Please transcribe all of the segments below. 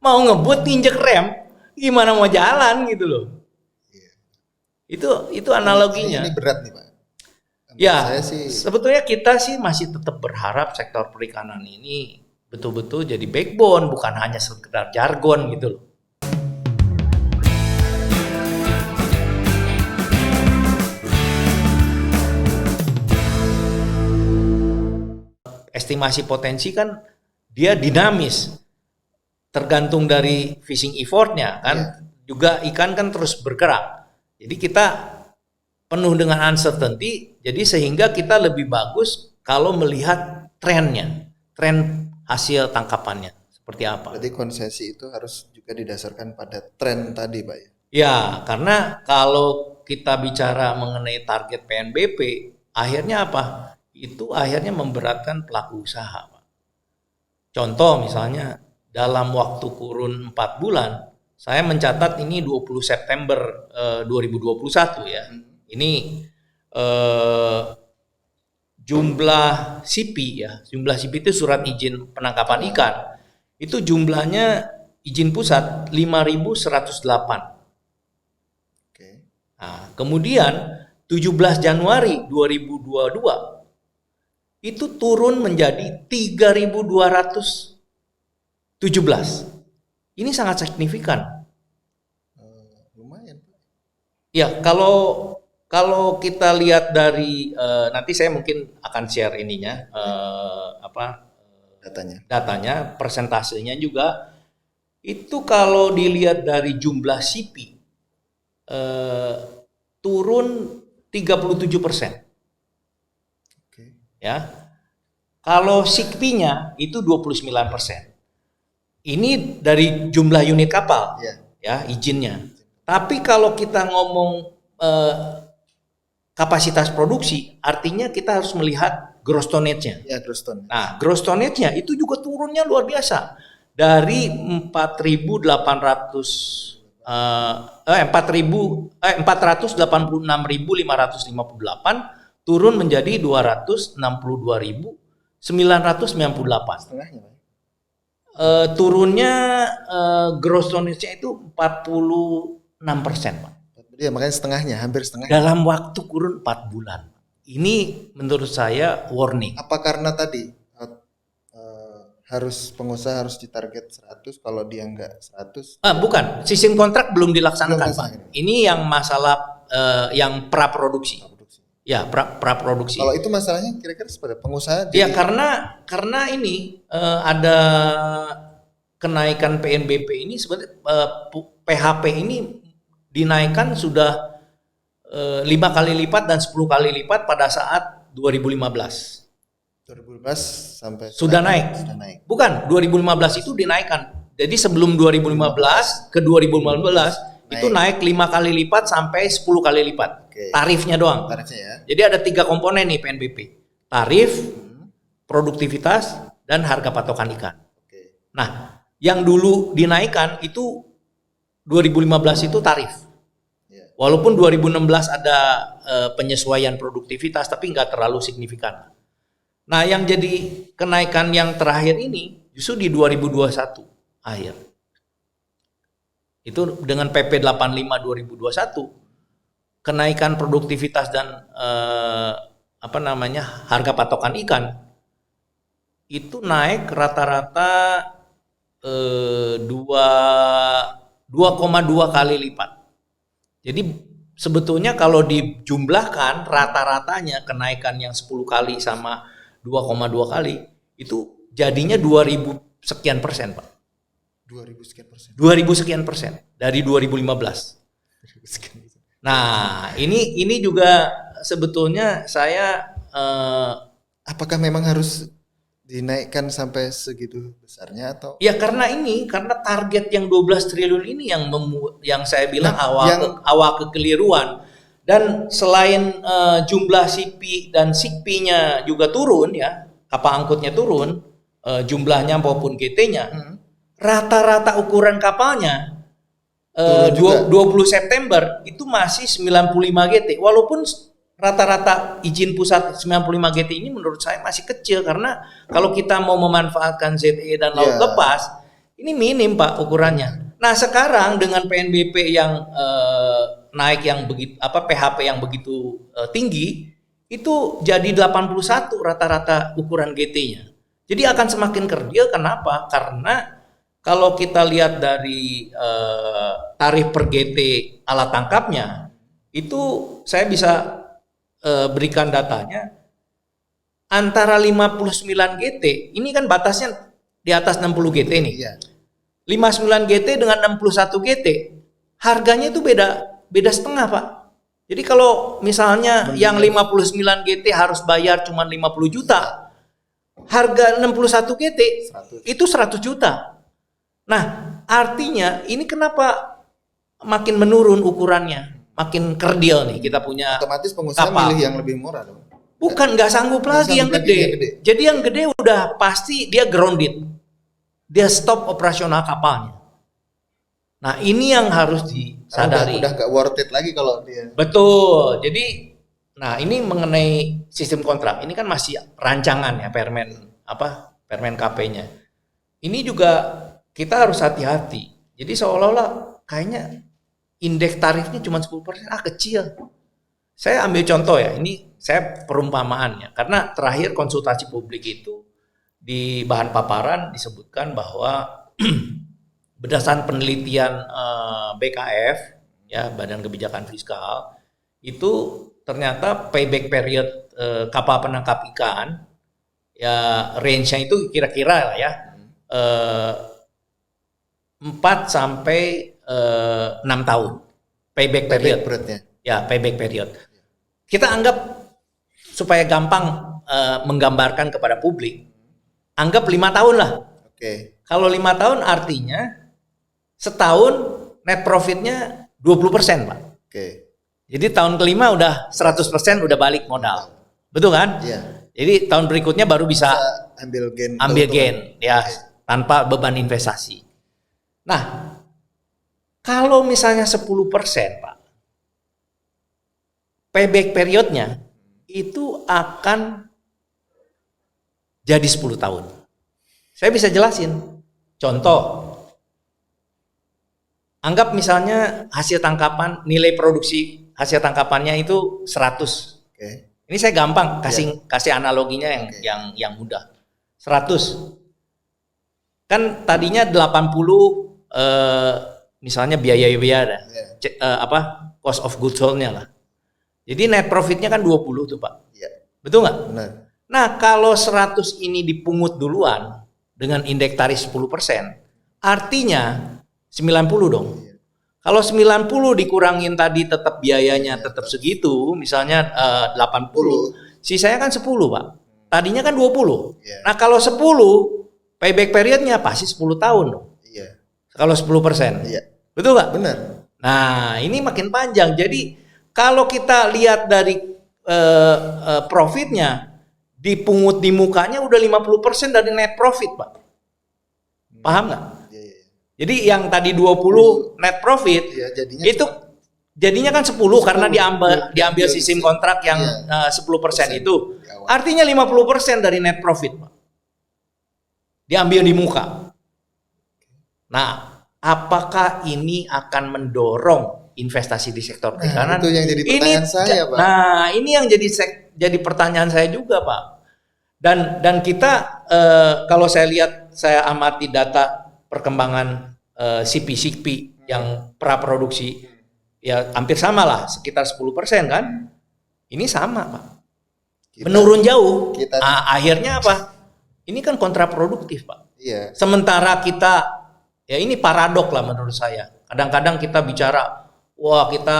Mau ngebut injek rem, gimana mau jalan gitu loh. Itu analoginya. Ini berat nih Pak. Ya, Saya sih sebetulnya kita sih masih tetap berharap sektor perikanan ini betul-betul jadi backbone, bukan hanya sekedar jargon gitu loh. Estimasi potensi kan dia dinamis, tergantung dari fishing effortnya kan, juga ikan kan terus bergerak. Jadi kita penuh dengan uncertainty, jadi sehingga kita lebih bagus kalau melihat trennya, tren hasil tangkapannya seperti apa. berarti konsesi itu harus juga didasarkan pada tren tadi Pak ya. Ya, karena kalau kita bicara mengenai target PNBP, akhirnya apa? Itu akhirnya memberatkan pelaku usaha, Pak. Contoh misalnya dalam waktu kurun 4 bulan, saya mencatat ini 20 September 2021 ya. Ini jumlah CP ya, jumlah CP itu surat izin penangkapan ikan. Itu jumlahnya izin pusat 5.108. Oke. Nah, kemudian 17 Januari 2022 itu turun menjadi 3.217. Ini sangat signifikan. Lumayan Pak. Ya, kalau kita lihat dari nanti saya mungkin akan share ininya datanya, persentasenya juga. Itu kalau dilihat dari jumlah CP turun 37%. Ya. Kalau SIKP-nya itu 29%. Ini dari jumlah unit kapal. Ya, izinnya. Tapi kalau kita ngomong kapasitas produksi, artinya kita harus melihat gross tonnage-nya. Ya, gross tonnage. Nah, gross tonnage-nya itu juga turunnya luar biasa. Dari 486.558 turun menjadi 262.998. Setengahnya Pak. Turunnya gross tonnage-nya itu 46%, Pak. Iya, makanya setengahnya, hampir setengah. Dalam waktu kurun 4 bulan. Ini menurut saya warning. Apa karena tadi harus pengusaha harus ditarget 100, kalau dia enggak 100? Bukan, sistem kontrak belum dilaksanakan, Pak. Ini yang masalah yang praproduksi. Ya, praproduksi. Kalau itu masalahnya kira-kira seperti pengusaha. Ya, karena ini ada kenaikan PNBP ini sebenarnya PHP ini dinaikkan sudah 5 kali lipat dan 10 kali lipat pada saat 2015 sampai sudah naik. Bukan, 2015 itu dinaikkan. Jadi sebelum 2015 ke 2015 itu naik 5 kali lipat sampai 10 kali lipat. Tarifnya doang. Ya. Jadi ada 3 komponen nih PNBP. Tarif, produktivitas, dan harga patokan ikan. Nah, yang dulu dinaikkan itu 2015 itu tarif. Walaupun 2016 ada penyesuaian produktivitas, tapi nggak terlalu signifikan. Nah, yang jadi kenaikan yang terakhir ini justru di 2021 akhir. Itu dengan PP 85 2021 kenaikan produktivitas dan harga patokan ikan itu naik rata-rata 2,2 kali lipat. Jadi sebetulnya kalau dijumlahkan rata-ratanya kenaikan yang 10 kali sama 2,2 kali itu jadinya 2.000 sekian persen, Pak. 2.000 sekian persen. 2.000 sekian persen dari 2015. Nah, ini juga sebetulnya saya apakah memang harus dinaikkan sampai segitu besarnya atau? Ya karena target yang 12 triliun ini yang saya bilang awal kekeliruan. Dan selain jumlah CP dan SIKP-nya juga turun ya, kapal angkutnya turun, jumlahnya maupun GT-nya, rata-rata ukuran kapalnya 20 September itu masih 95 GT. Walaupun rata-rata izin pusat 95 GT ini menurut saya masih kecil, karena kalau kita mau memanfaatkan ZE dan laut lepas Ini minim Pak ukurannya. Nah sekarang dengan PNBP yang naik yang begitu PHP yang begitu tinggi, itu jadi 81 rata-rata ukuran GT-nya. Jadi akan semakin kerdil. Kenapa? Karena kalau kita lihat dari tarif per GT alat tangkapnya, itu saya bisa berikan datanya antara 59 GT, ini kan batasnya di atas 60 GT nih. Iya. 59 GT dengan 61 GT, harganya itu beda setengah, Pak. Jadi kalau misalnya yang 59 GT harus bayar cuma 50 juta, harga 61 GT 100. itu 100 juta. Nah, artinya ini kenapa makin menurun ukurannya, makin kerdil nih kita punya Otomatis pengusaha kapal. milih yang lebih murah dong. Bukan, nggak sanggup lagi yang gede. Jadi yang gede udah pasti dia grounded. Dia stop operasional kapalnya. Nah ini yang harus disadari. Udah nggak worth it lagi kalau dia. Betul. Jadi, nah ini mengenai sistem kontrak. Ini kan masih rancangan ya Permen KP-nya. Ini juga kita harus hati-hati. Jadi seolah-olah kayaknya indeks tarifnya cuma 10%, kecil. Saya ambil contoh ya, ini saya perumpamaannya. Karena terakhir konsultasi publik itu di bahan paparan disebutkan bahwa berdasarkan penelitian BKF ya Badan Kebijakan Fiskal itu ternyata payback period kapal penangkap ikan ya range-nya itu kira-kira lah ya 4 sampai 6 tahun payback period. Ya, payback period. Kita anggap supaya gampang menggambarkan kepada publik, anggap 5 tahun lah. Oke. Kalau 5 tahun artinya setahun net profitnya 20%, Pak. Oke. Jadi tahun kelima udah 100% udah balik modal. Betul kan? Iya. Jadi tahun berikutnya baru bisa ambil gain ya tanpa beban investasi. Nah, kalau misalnya 10%, Pak, payback periodnya itu akan jadi 10 tahun. Saya bisa jelasin. Contoh, anggap misalnya hasil tangkapan, nilai produksi hasil tangkapannya itu 100. Oke. Ini saya gampang kasih analoginya yang mudah. 100. Kan tadinya 80 misalnya biaya cost of goods sold-nya lah. Jadi net profitnya kan 20 tuh Pak. Iya. Betul nggak? Benar. Nah kalau 100 ini dipungut duluan dengan indeks tarif 10%, artinya 90 dong. Iya. Kalau 90 dikurangin tadi tetap biayanya tetap segitu, misalnya 80, sisanya kan 10 Pak. Tadinya kan 20. Iya. Nah kalau 10, payback periodnya pasti 10 tahun dong. Iya. Kalau 10%. Iya. Betul nggak? Benar. Nah ini makin panjang. Jadi kalau kita lihat dari profitnya, dipungut di mukanya udah 50% dari net profit, Pak. Paham nggak? Iya. Jadi yang tadi 20 net profit, itu jadinya kan 10 karena diambil sistem kontrak yang 10% itu. Artinya 50% dari net profit, Pak. Diambil di muka. Nah, apakah ini akan mendorong investasi di sektor perikanan? Itu yang jadi pertanyaan saya, Pak. Nah, ini yang jadi pertanyaan saya juga, Pak. Dan kita kalau saya lihat, saya amati data perkembangan CP yang praproduksi, ya hampir sama lah, sekitar 10% kan? Ini sama, Pak. Menurun jauh. Akhirnya apa? Ini kan kontraproduktif, Pak. Iya. Sementara kita, ya ini paradok lah menurut saya. Kadang-kadang kita bicara, wah kita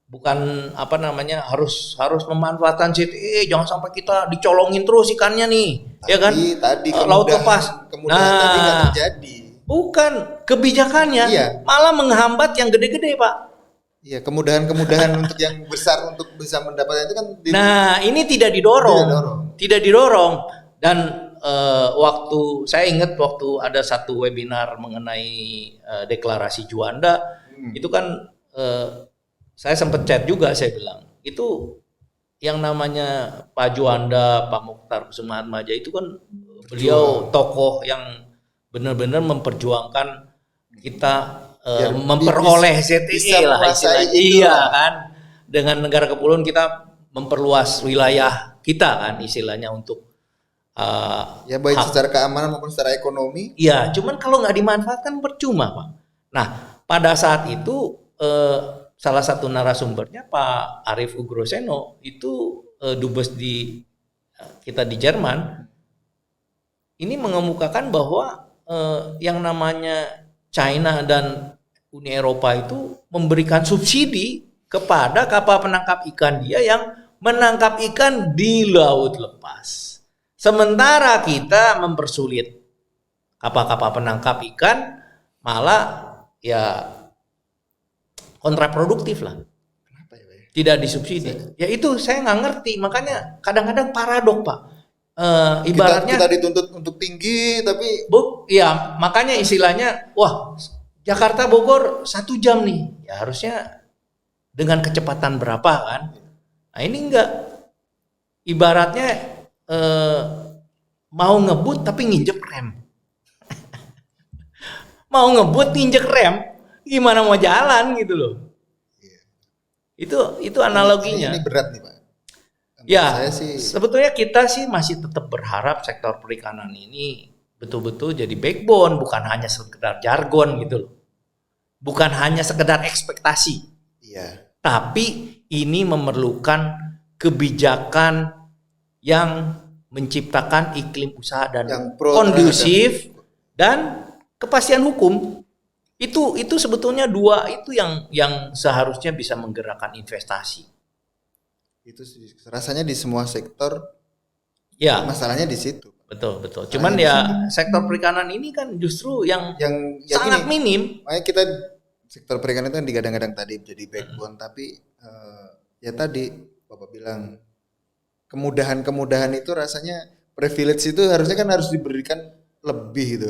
bukan harus memanfaatkan CTE, jangan sampai kita dicolongin terus ikannya nih, ya kan? Tadi laut lepas. Kemudian tadi nggak terjadi. Bukan kebijakannya, malah menghambat yang gede-gede, Pak. Iya, kemudahan-kemudahan untuk yang besar untuk bisa mendapatkan itu kan. Ini tidak didorong. Dan saya ingat waktu ada satu webinar mengenai deklarasi Juanda, itu kan saya sempat chat juga, saya bilang itu yang namanya Pak Juanda, Pak Mokhtar Kusuma Atmaja itu kan beliau tokoh yang benar-benar memperjuangkan kita Biar memperoleh bisa ZTE lah menguasai istilahnya. itu Iya lah. kan, dengan negara kepulauan kita memperluas wilayah kita kan istilahnya untuk Ya baik hak. secara keamanan maupun secara ekonomi. Iya, cuman kalau nggak dimanfaatkan percuma, Pak. Nah, pada saat itu salah satu narasumbernya Pak Arief Ugroseno itu dubes di kita di Jerman ini mengemukakan bahwa yang namanya China dan Uni Eropa itu memberikan subsidi kepada kapal penangkap ikan dia yang menangkap ikan di laut lepas. Sementara kita mempersulit kapal-kapal penangkap ikan, malah ya kontraproduktif lah. Kenapa ya, Pak? Tidak disubsidi. Ya itu saya nggak ngerti. Makanya kadang-kadang paradok, Pak. Ibaratnya Kita dituntut untuk tinggi tapi ya makanya istilahnya, wah Jakarta Bogor 1 jam nih, ya harusnya dengan kecepatan berapa kan? Nah ini enggak, ibaratnya mau ngebut tapi nginjek rem, mau ngebut nginjek rem, gimana mau jalan gitu loh? Itu analoginya. ini berat nih Pak. Ya, Saya sih sebetulnya kita sih masih tetap berharap sektor perikanan ini betul-betul jadi backbone, bukan hanya sekedar jargon gitu loh. Bukan hanya sekedar ekspektasi. iya. Tapi ini memerlukan kebijakan yang menciptakan iklim usaha dan Yang pro kondusif dan kepastian hukum. Itu sebetulnya dua itu yang seharusnya bisa menggerakkan investasi. Itu rasanya di semua sektor Ya, masalahnya di situ. betul. Cuman ya sektor perikanan ini kan justru yang ya sangat gini, minim. makanya kita sektor perikanan itu kan digadang-gadang tadi jadi backbone, tapi ya tadi Bapak bilang kemudahan-kemudahan itu rasanya privilege itu harusnya kan harus diberikan lebih gitu.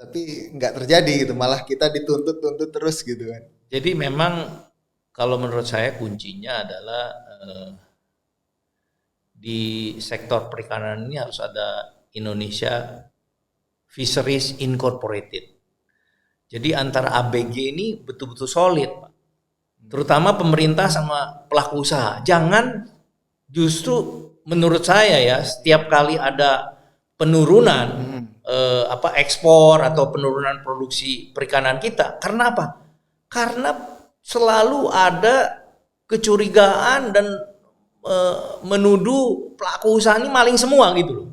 Tapi nggak terjadi gitu, malah kita dituntut terus gitu kan. Jadi memang kalau menurut saya kuncinya adalah di sektor perikanan ini harus ada Indonesia Fisheries Incorporated. Jadi antara ABG ini betul-betul solid, Pak. Terutama pemerintah sama pelaku usaha. Jangan justru menurut saya ya setiap kali ada penurunan ekspor atau penurunan produksi perikanan kita. Karena apa? Karena selalu ada kecurigaan dan menuduh pelaku usaha ini maling semua gitu loh.